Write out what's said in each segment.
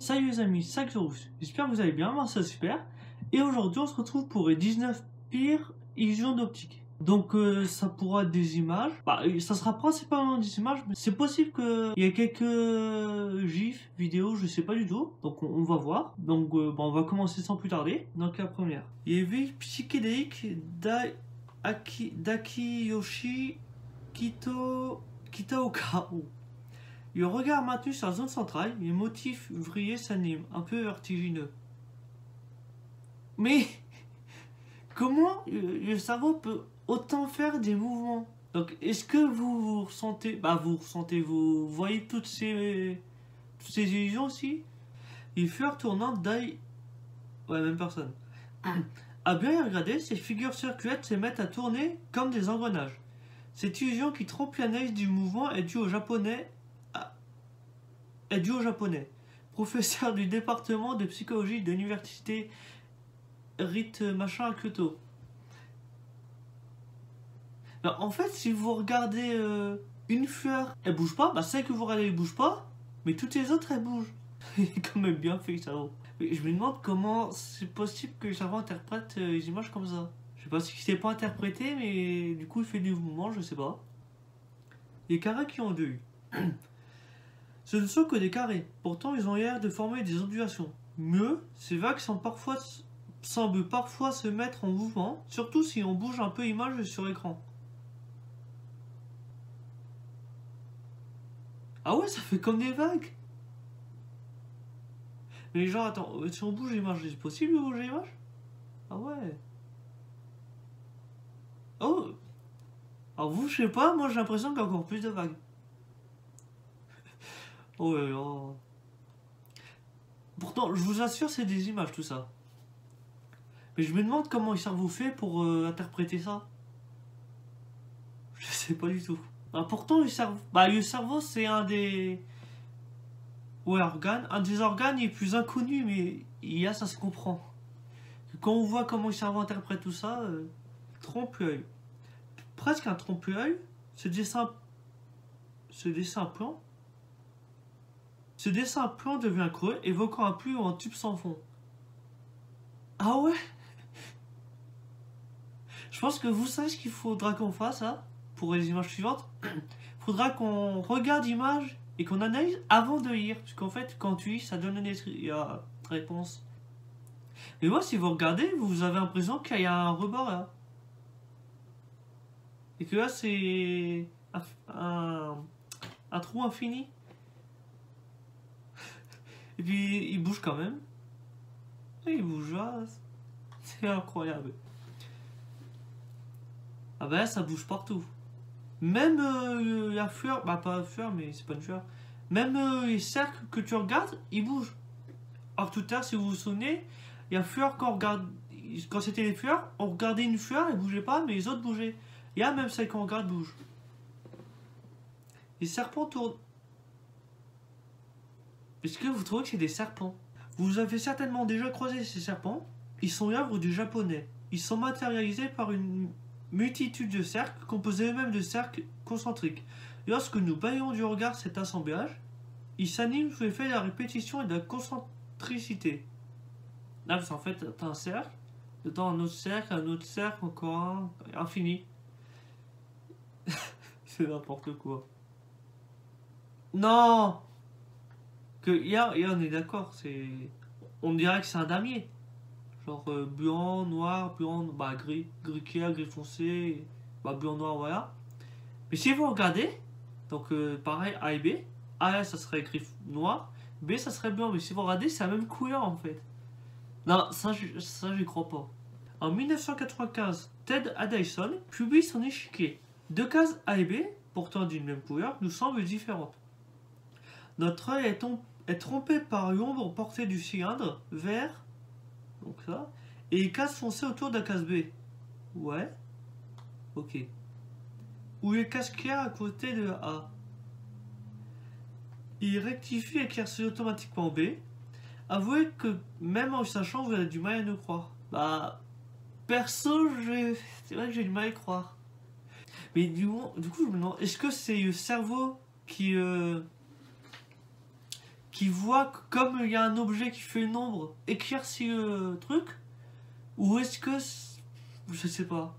Salut les amis, Saxorus, j'espère que vous allez bien, moi ça super. Et aujourd'hui on se retrouve pour les 19 pires illusions d'optique. Donc ça pourra être des images, ça sera principalement des images, mais c'est possible qu'il y ait quelques gifs, vidéos, je sais pas du tout. Donc on va voir. Donc on va commencer sans plus tarder. Donc la première. Éveil psychédélique d'Akiyoshi Kitaoka. Le regard maintenu sur la zone centrale, les motifs vrillés s'animent, un peu vertigineux. Mais comment le cerveau peut autant faire des mouvements? Donc est-ce que vous ressentez, vous voyez toutes ces illusions aussi? Les fleurs tournantes d'œil, ouais, même personne. À bien y regarder, ces figures circulaires se mettent à tourner comme des engrenages. Cette illusion qui trompe l'analyse du mouvement est due au japonais. Professeur du département de psychologie de l'université RIT machin à Kyoto. Alors, en fait, si vous regardez une fleur, elle bouge pas, celle que vous regardez elle bouge pas, mais toutes les autres elles bougent. Il est quand même bien fait le cerveau. Mais je me demande comment c'est possible que le cerveau interprète les images comme ça. Je sais pas si c'est pas interprété, mais du coup il fait du mouvement, je sais pas. Les carrés qui ont deux yeux. Ce ne sont que des carrés, pourtant ils ont l'air de former des ondulations. Mieux, ces vagues semblent parfois se mettre en mouvement, surtout si on bouge un peu l'image sur l'écran. Ah ouais, ça fait comme des vagues. Mais genre, attends, si on bouge l'image, c'est possible de bouger l'image? Ah ouais. Oh. Alors vous, je sais pas, moi j'ai l'impression qu'il y a encore plus de vagues. Oh là là. Pourtant, je vous assure, c'est des images tout ça. Mais je me demande comment le cerveau fait pour interpréter ça. Je sais pas du tout. Pourtant, le cerveau c'est un des organes. Un des organes les plus inconnus, mais ça se comprend. Quand on voit comment le cerveau interprète tout ça, trompe-l'œil. Presque un trompe-l'œil, ce dessin plan devient creux, évoquant un puits ou un tube sans fond. Ah ouais? Je pense que vous savez ce qu'il faudra qu'on fasse, hein, pour les images suivantes. Il faudra qu'on regarde l'image et qu'on analyse avant de lire. Parce qu'en fait, quand tu lis, ça donne une réponse. Mais moi, si vous regardez, vous avez l'impression qu'il y a un rebord là. Et que là, c'est un trou infini. Et puis, il bouge quand même. Et il bouge là. C'est incroyable. Ah bah là, ça bouge partout. Même la fleur, pas la fleur, mais c'est pas une fleur. Même les cercles que tu regardes, ils bougent. Alors tout à l'heure, si vous vous souvenez, il y a fleur quand c'était les fleurs, on regardait une fleur, elle bougeait pas, mais les autres bougeaient. Et là, même celle qu'on regarde bouge. Les serpents tournent. Est-ce que vous trouvez que c'est des serpents? Vous avez certainement déjà croisé ces serpents. Ils sont l'œuvre du japonais. Ils sont matérialisés par une multitude de cercles, composés eux-mêmes de cercles concentriques. Lorsque nous balayons du regard cet assemblage, il s'anime sous l'effet de la répétition et de la concentricité. Là, en fait, t'as un cercle, dedans un autre cercle, encore un, infini. C'est n'importe quoi. Non! On est d'accord, on dirait que c'est un damier. Genre blanc, noir, blanc, gris clair, gris foncé, blanc, noir, voilà. Mais si vous regardez, donc pareil, A et B, A ça serait gris noir, B ça serait blanc, mais si vous regardez, c'est la même couleur en fait. Non, ça j'y crois pas. En 1995, Ted Addison publie son échiquier. Deux cases A et B, pourtant d'une même couleur, nous semblent différentes. Notre œil est trompé par l'ombre portée du cylindre vert, donc ça, et les cases foncées autour de la case B. Ouais, ok. Ou les cases claires à côté de la A. Il rectifie et éclaircit automatiquement B. Avouez que même en sachant, vous avez du mal à nous croire. Perso, c'est vrai que j'ai du mal à y croire. Mais du coup, je me demande, est-ce que c'est le cerveau qui qui voit que comme il y a un objet qui fait une ombre, éclaircir le truc? Ou est-ce que... Je sais pas.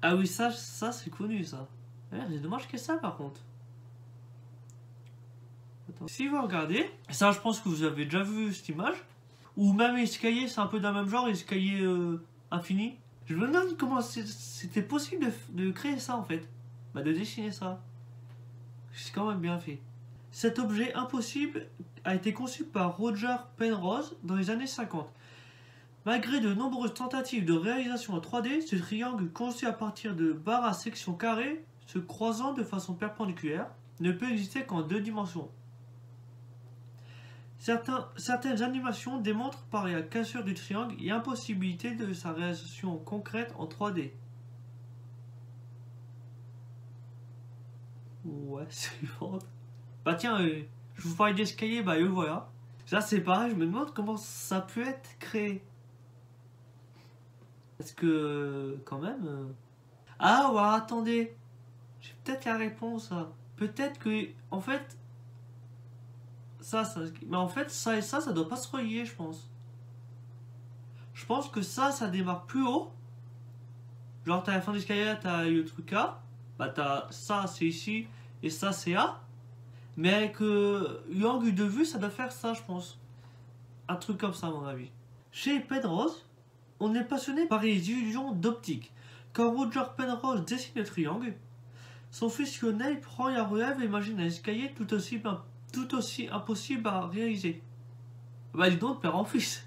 Ah oui, ça c'est connu ça. C'est dommage que ça par contre. Attends. Si vous regardez, ça je pense que vous avez déjà vu cette image. Ou même escalier, c'est un peu d'un même genre, escalier infini. Je me demande comment c'était possible de créer ça en fait. Bah de dessiner ça. C'est quand même bien fait. Cet objet impossible a été conçu par Roger Penrose dans les années 50. Malgré de nombreuses tentatives de réalisation en 3D, ce triangle conçu à partir de barres à section carrée se croisant de façon perpendiculaire ne peut exister qu'en 2 dimensions. Certaines animations démontrent par la cassure du triangle l'impossibilité de sa réalisation concrète en 3D. Ouais, suivante. Bah tiens, je vous parlais d'escalier, bah le voilà. Ça c'est pareil, je me demande comment ça peut être créé. Parce que, quand même... Ah ouais, attendez. J'ai peut-être la réponse, ça. Peut-être que, en fait... Mais en fait, ça et ça doit pas se relier, je pense. Je pense que ça démarre plus haut. Genre, t'as la fin d'escalier, t'as le truc A. Bah, t'as ça, c'est ici. Et ça, c'est A. Mais avec l'angle de vue, ça doit faire ça, je pense. Un truc comme ça, à mon avis. Chez Penrose, on est passionné par les illusions d'optique. Quand Roger Penrose dessine le triangle, son fils Lionel prend la relève et imagine un escalier tout aussi impossible à réaliser. Bah dis donc, père en fils.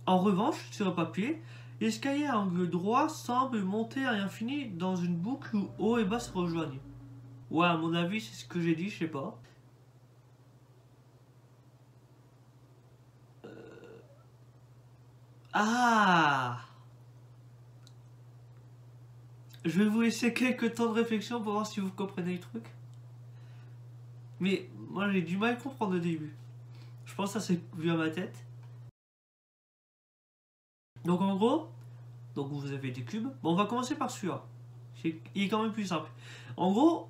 En revanche, sur le papier, l'escalier à angle droit semble monter à l'infini dans une boucle où haut et bas se rejoignent. Ouais, à mon avis, c'est ce que j'ai dit, je sais pas. Ah! Je vais vous laisser quelques temps de réflexion pour voir si vous comprenez le truc. Mais moi j'ai du mal à comprendre au début. Je pense que ça c'est vu à ma tête. Donc en gros, donc vous avez des cubes. Bon, on va commencer par celui-là. Il est quand même plus simple. En gros,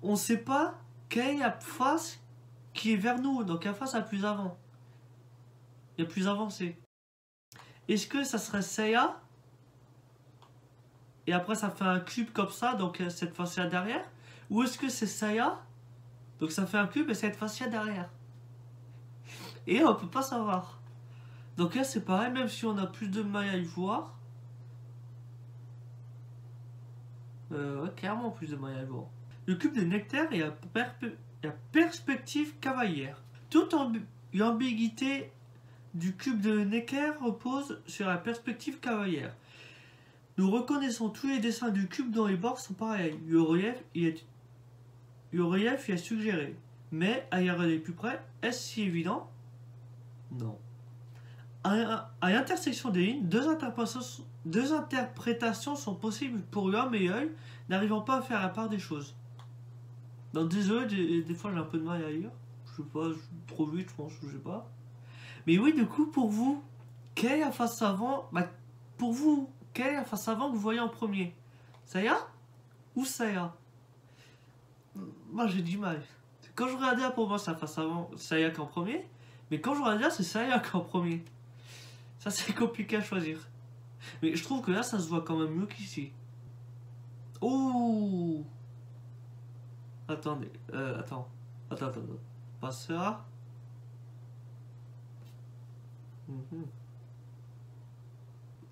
on sait pas quelle est la face qui est vers nous. Donc la face la plus avant. La plus avancée. Est-ce que ça serait celle-là? Et après ça fait un cube comme ça, donc cette face-là derrière? Ou est-ce que c'est celle-là? Donc ça fait un cube et cette face-là derrière. Et on peut pas savoir. Donc là c'est pareil, même si on a plus de mal à y voir. Ouais, clairement plus de mal à y voir. Le cube de Nectaire est la perspective cavalière. Toute l'ambiguïté du cube de Necker repose sur la perspective cavalière. Nous reconnaissons tous les dessins du cube dont les bords sont pareils. Le relief y est suggéré. Mais à y regarder plus près, est-ce si évident? Non. À l'intersection des lignes, deux interprétations sont possibles pour l'homme et l'œil, n'arrivant pas à faire la part des choses. Donc désolé, des fois j'ai un peu de mal à lire. Je sais pas, trop vite, je pense, je sais pas. Mais oui, du coup, pour vous, quelle est la face avant? Bah, pour vous, quelle est la face avant que vous voyez en premier? Saya ou Saya? Moi j'ai du mal. Quand je regarde là, pour moi c'est la face avant, Saya qu'en premier. Mais quand je regarde là, c'est Saya qu'en premier. Ça c'est compliqué à choisir. Mais je trouve que là ça se voit quand même mieux qu'ici. Oh! Attendez, attends. Pas ça.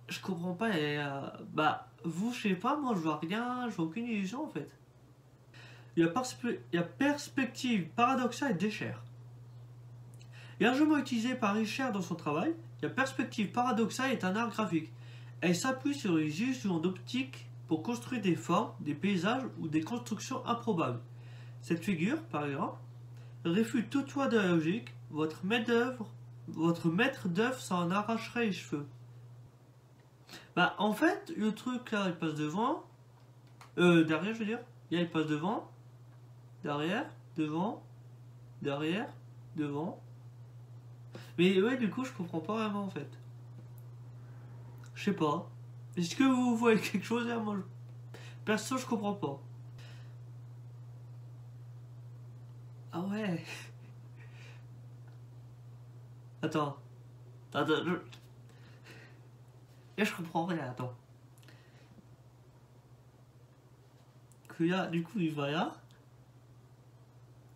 Je comprends pas. Bah, vous, je sais pas, moi je vois rien, je vois aucune illusion en fait. Il y a perspective paradoxale et d'échelle. Largement utilisée par Richer dans son travail, la perspective paradoxale est un art graphique. Elle s'appuie sur les illusions d'optique pour construire des formes, des paysages ou des constructions improbables. Cette figure, par exemple, réfute toute loi de la logique. Votre maître d'œuvre s'en arracherait les cheveux. Bah, en fait, le truc là, il passe devant. Derrière, je veux dire. Là, il passe devant. Derrière, devant. Derrière, devant. Mais ouais, du coup, je comprends pas vraiment en fait. Je sais pas. Est-ce que vous voyez quelque chose là? Moi, perso, je comprends pas. Ah ouais. Attends. Attends. Là, je comprends rien, attends. Que là, du coup, il va là.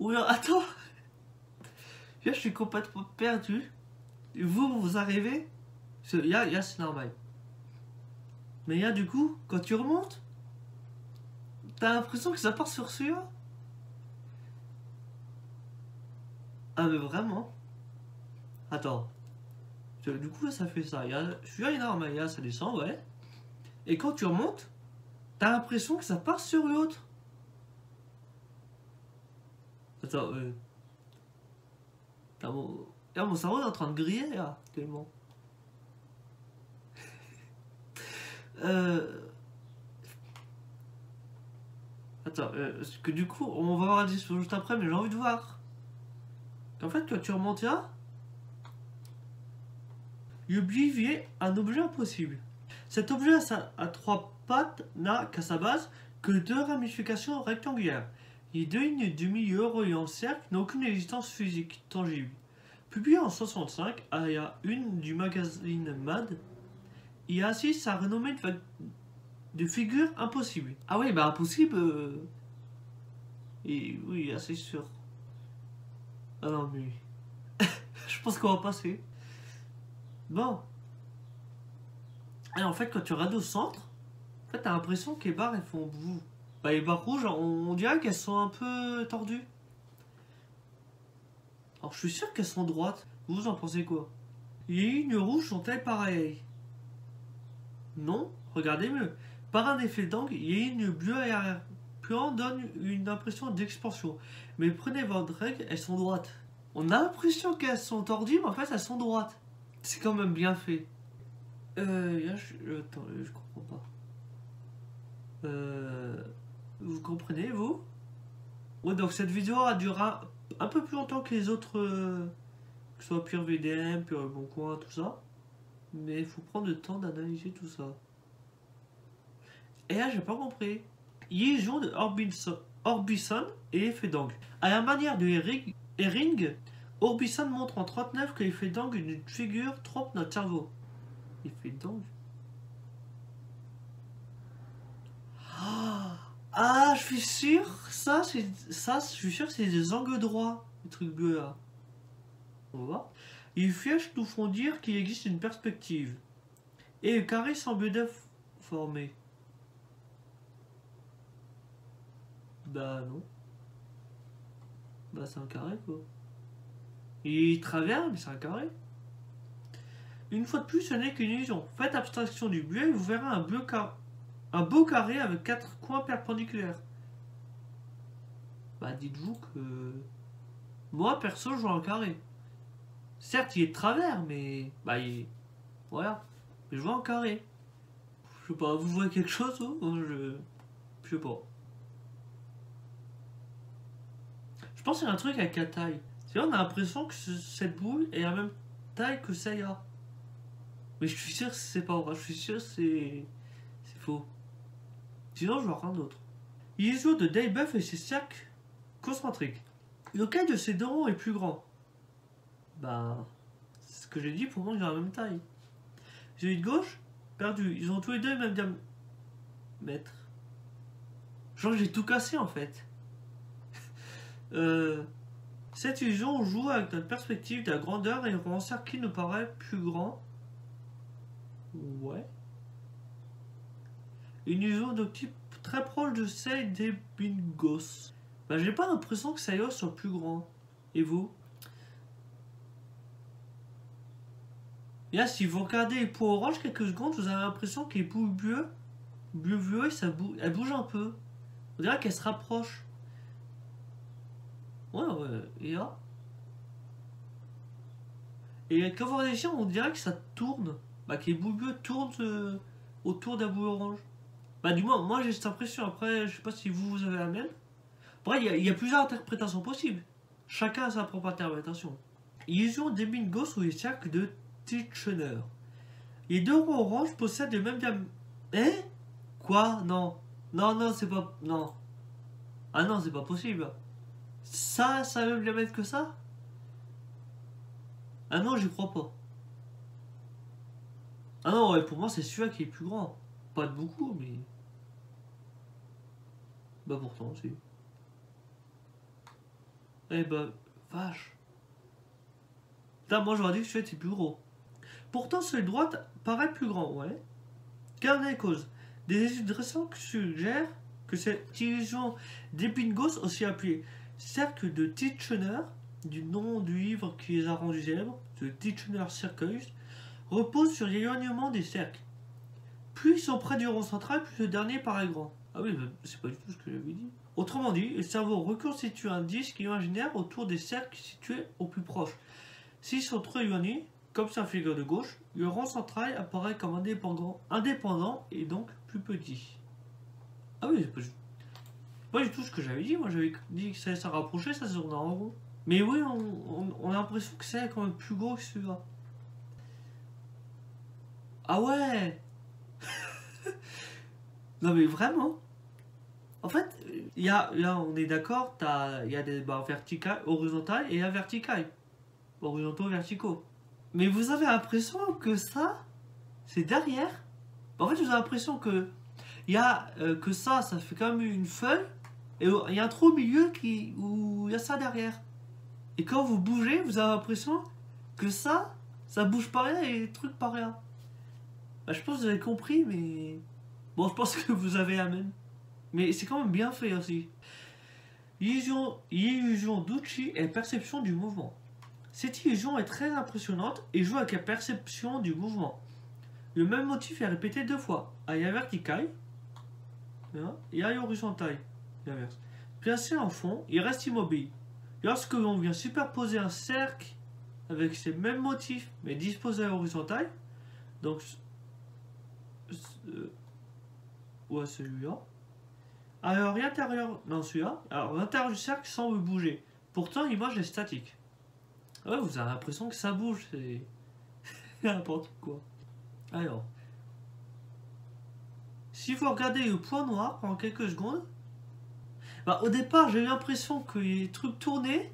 Ou là, attends. Là, je suis complètement perdu. Vous arrivez. Là, c'est normal. Mais là, du coup, quand tu remontes, t'as l'impression que ça part sur celui-là. Ah, mais vraiment. Attends. Du coup, là, ça fait ça. Celui-là est normal. Là, ça descend, ouais. Et quand tu remontes, t'as l'impression que ça part sur l'autre. Attends, là, mon cerveau est en train de griller, là, tellement. Attends, parce que du coup, on va voir la dispo juste après, mais j'ai envie de voir. En fait, quand tu remontes là, Ublivier, un objet impossible. Cet objet à trois pattes n'a qu'à sa base que deux ramifications rectangulaires. Les deux lignes du milieu reliant cercle n'ont aucune existence physique tangible. Publié en 65 à la une du magazine Mad, il assiste à renommer de figure impossible. Ah oui, bah impossible. Et oui, c'est sûr. Ah non, mais. Je pense qu'on va passer. Bon. Et en fait, quand tu regardes au centre, en fait, t'as l'impression que les barres elles font bout. Bah, les barres rouges, on dirait qu'elles sont un peu tordues. Alors, je suis sûr qu'elles sont droites. Vous en pensez quoi? Les lignes rouges sont-elles pareilles? Non, regardez mieux. Par un effet d'angle, les lignes bleues et arrière-plan donnent une impression d'expansion. Mais prenez votre règle, elles sont droites. On a l'impression qu'elles sont tordues, mais en fait, elles sont droites. C'est quand même bien fait. Attends, je comprends pas. Vous comprenez, vous? Ouais, donc cette vidéo a duré un peu plus longtemps que les autres, que ce soit Pure VDM, Pure Bon Coin, tout ça. Mais il faut prendre le temps d'analyser tout ça. Et là, j'ai pas compris. Liaison de Orbison et effet d'angle. À la manière de Hering, Orbison montre en 39 que l'effet d'angle d'une figure trompe notre cerveau. Effet d'angle. Ah, je suis sûr, je suis sûr que c'est des angles droits, les trucs bleus là. On va voir. Les flèches nous font dire qu'il existe une perspective. Et le carré semble déformé. Bah non. Bah c'est un carré quoi. Il travers, mais c'est un carré. Une fois de plus, ce n'est qu'une illusion. Faites abstraction du bleu et vous verrez un beau carré avec 4 coins perpendiculaires. Bah dites-vous que... Moi, perso, je vois un carré. Certes, il est de travers, mais... Bah, voilà. Mais je vois un carré. Je sais pas, vous voyez quelque chose, ou je sais pas. Je pense qu'il y a un truc avec la taille. C'est-à-dire, on a l'impression que cette boule est la même taille que celle-là. Mais je suis sûr que c'est pas vrai. Je suis sûr que c'est faux. Sinon, je vois rien d'autre. Il joue de Daybuff et ses cercles concentriques. Lequel de ces deux ronds est plus grand? Bah, c'est ce que j'ai dit, pour moi, ils ont la même taille. Celui de gauche, perdu. Ils ont tous les deux le même diamètre. Genre, j'ai tout cassé en fait. Cette illusion joue avec notre perspective de la grandeur et rend un cercle qui nous paraît plus grand. Ouais. Une illusion de type très proche de celle des bingos. Bah, j'ai pas l'impression que celle-là soit plus grand. Et vous? Et là, si vous regardez les points orange quelques secondes, vous avez l'impression que les boules bleues, elles bougent un peu. On dirait qu'elles se rapprochent. Ouais, et là. Et quand vous regardez, on dirait que ça tourne. Bah, que les boules bleues tournent autour de la boule orange. Bah, du moins, moi j'ai cette impression. Après, je sais pas si vous avez la même. Après, il y a plusieurs interprétations possibles. Chacun a sa propre interprétation. Ils ont des bingos ou les cercles de Titchener. Les deux ronds orange possèdent le même diamètre. Hein? Quoi? Non. Non, c'est pas. Non. Ah non, c'est pas possible. Ça a le même diamètre que ça? Ah non, j'y crois pas. Ah non, ouais, pour moi, c'est celui-là qui est plus grand. Pas de beaucoup, mais... Bah pourtant, c'est... Eh bah, vache. Putain, moi, j'aurais dit que celui-là était plus gros. Pourtant, celui de droite paraît plus grand, ouais. Car des causes. Des études récentes suggèrent que cette illusion d'Ebbinghaus, aussi appelée cercle de Titchener, du nom du livre qui les a rendus célèbres, The Titchener Circles, repose sur l'éloignement des cercles. Plus ils sont près du rond central, plus le dernier paraît grand. Ah oui, c'est pas du tout ce que j'avais dit. Autrement dit, le cerveau reconstitue un disque imaginaire autour des cercles situés au plus proche. S'ils sont trop éloignés, comme sa figure de gauche, le rond central apparaît comme indépendant et donc plus petit. Ah oui, c'est pas du tout ce que j'avais dit. Moi, j'avais dit que ça allait se rapprocher, ça se tourne en rond. Mais oui, on a l'impression que c'est quand même plus gros que celui-là. Ah ouais. Non mais vraiment. En fait, là on est d'accord, il y a des barres verticales, horizontales et la verticale. Horizontaux, verticaux. Mais vous avez l'impression que ça, c'est derrière. En fait, vous avez l'impression que que ça fait quand même une feuille, et il y a un trou au milieu où il y a ça derrière. Et quand vous bougez, vous avez l'impression que ça bouge par là et les trucs par là. Bah, je pense que vous avez compris, mais... Bon, je pense que vous avez la même. Mais c'est quand même bien fait aussi. L'illusion d'Uchi est la perception du mouvement. Cette illusion est très impressionnante et joue avec la perception du mouvement. Le même motif est répété 2 fois, à la verticale et à l'horizontale. L'inverse. Placé en fond, il reste immobile. Lorsque l'on vient superposer un cercle avec ces mêmes motifs mais disposé à l'horizontale, donc ouais, celui-là. Alors l'intérieur, non celui-là, alors l'intérieur du cercle semble bouger. Pourtant l'image est statique. Ouais, vous avez l'impression que ça bouge, c'est n'importe quoi. Alors, si vous regardez le point noir pendant quelques secondes, bah, au départ j'ai eu l'impression que les trucs tournaient,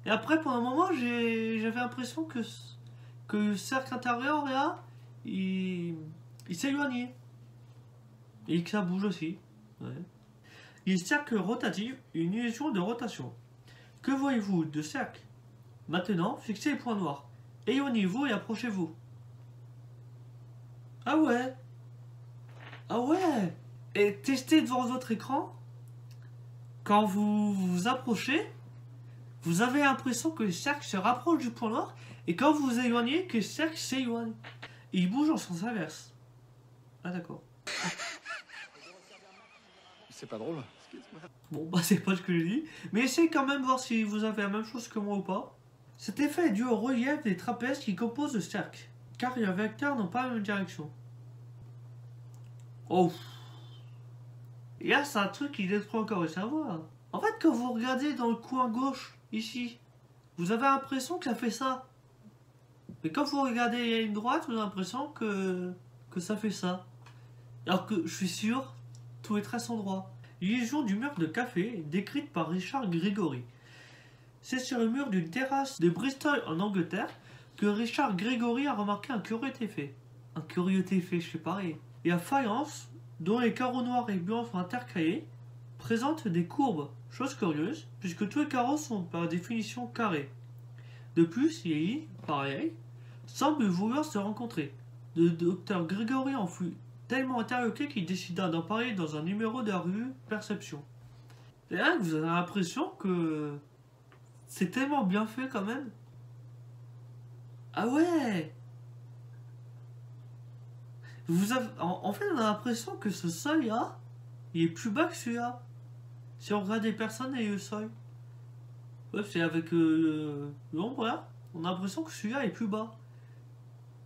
et après pendant un moment j'avais l'impression que le cercle intérieur là, il s'éloignait. Et que ça bouge aussi. Ouais. Les cercles rotatifs, une illusion de rotation. Que voyez-vous de cercle? Maintenant, fixez les points noirs. Éloignez-vous et approchez-vous. Ah ouais. Ah ouais. Et testez devant votre écran. Quand vous vous approchez, vous avez l'impression que le cercle se rapproche du point noir. Et quand vous vous éloignez, que le cercle s'éloigne. Il bouge en sens inverse. Ah d'accord. C'est pas drôle. Bon, bah c'est pas ce que je dis. Mais essayez quand même de voir si vous avez la même chose que moi ou pas. Cet effet est dû au relief des trapèzes qui composent le cercle, car les vecteurs n'ont pas la même direction. Oh. Et là, c'est un truc qui détruit encore le cerveau. Là. En fait, quand vous regardez dans le coin gauche, ici, vous avez l'impression que ça fait ça. Mais quand vous regardez à une droite, vous avez l'impression que ça fait ça. Alors que je suis sûr, tous les traits sont droits. L'illusion du mur de café, décrite par Richard Gregory. C'est sur le mur d'une terrasse de Bristol en Angleterre que Richard Gregory a remarqué un curieux effet. Un curieux effet, je sais pareil. Et la faïence, dont les carreaux noirs et blancs sont intercalés, présente des courbes. Chose curieuse, puisque tous les carreaux sont par définition carrés. De plus, les lignes, pareil, semblent vouloir se rencontrer. Le docteur Gregory en fut tellement interloqué qu'il décida d'en parler dans un numéro de la revue Perception. Et là, vous avez l'impression que c'est tellement bien fait quand même. Ah ouais. En fait, on a l'impression que ce seuil-là, il est plus bas que celui-là. Si on regarde les personnes et le seuil. Ouais, c'est avec l'ombre là, on a l'impression que celui-là est plus bas.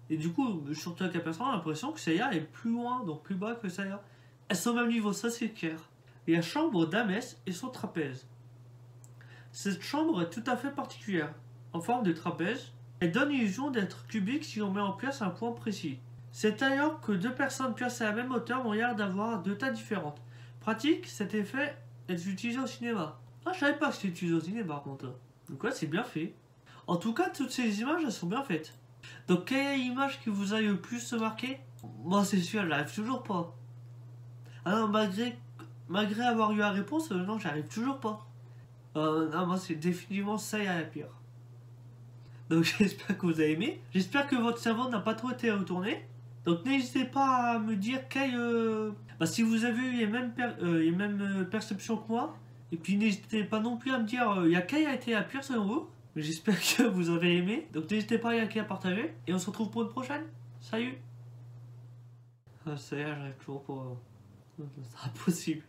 Et du coup, surtout avec la personne, on a l'impression que celle-là est plus loin, donc plus bas que celle-là. Elles sont au même niveau, ça c'est clair. Et la chambre d'Amès et son trapèze. Cette chambre est tout à fait particulière. En forme de trapèze, elle donne l'illusion d'être cubique si on met en place un point précis. C'est alors que deux personnes placées à la même hauteur ont l'air d'avoir deux tailles différentes. Pratique, cet effet est utilisé au cinéma. Ah, je savais pas que c'était utilisé au cinéma par contre. Donc ouais, c'est bien fait. En tout cas, toutes ces images, elles sont bien faites. Donc, quelle image qui vous a le plus marqué? Moi, c'est sûr, j'arrive toujours pas. Ah non, malgré avoir eu la réponse, non, j'arrive toujours pas. Non, moi, c'est définitivement ça et à la pire. Donc, j'espère que vous avez aimé. J'espère que votre cerveau n'a pas trop été retourné. Donc, n'hésitez pas à me dire si vous avez eu les mêmes perceptions que moi. Et puis, n'hésitez pas non plus à me dire il y a quelle a été la pire selon vous. J'espère que vous avez aimé. Donc, n'hésitez pas à liker, à partager. Et on se retrouve pour une prochaine. Salut! Ça y est, j'arrive toujours pas. C'est impossible.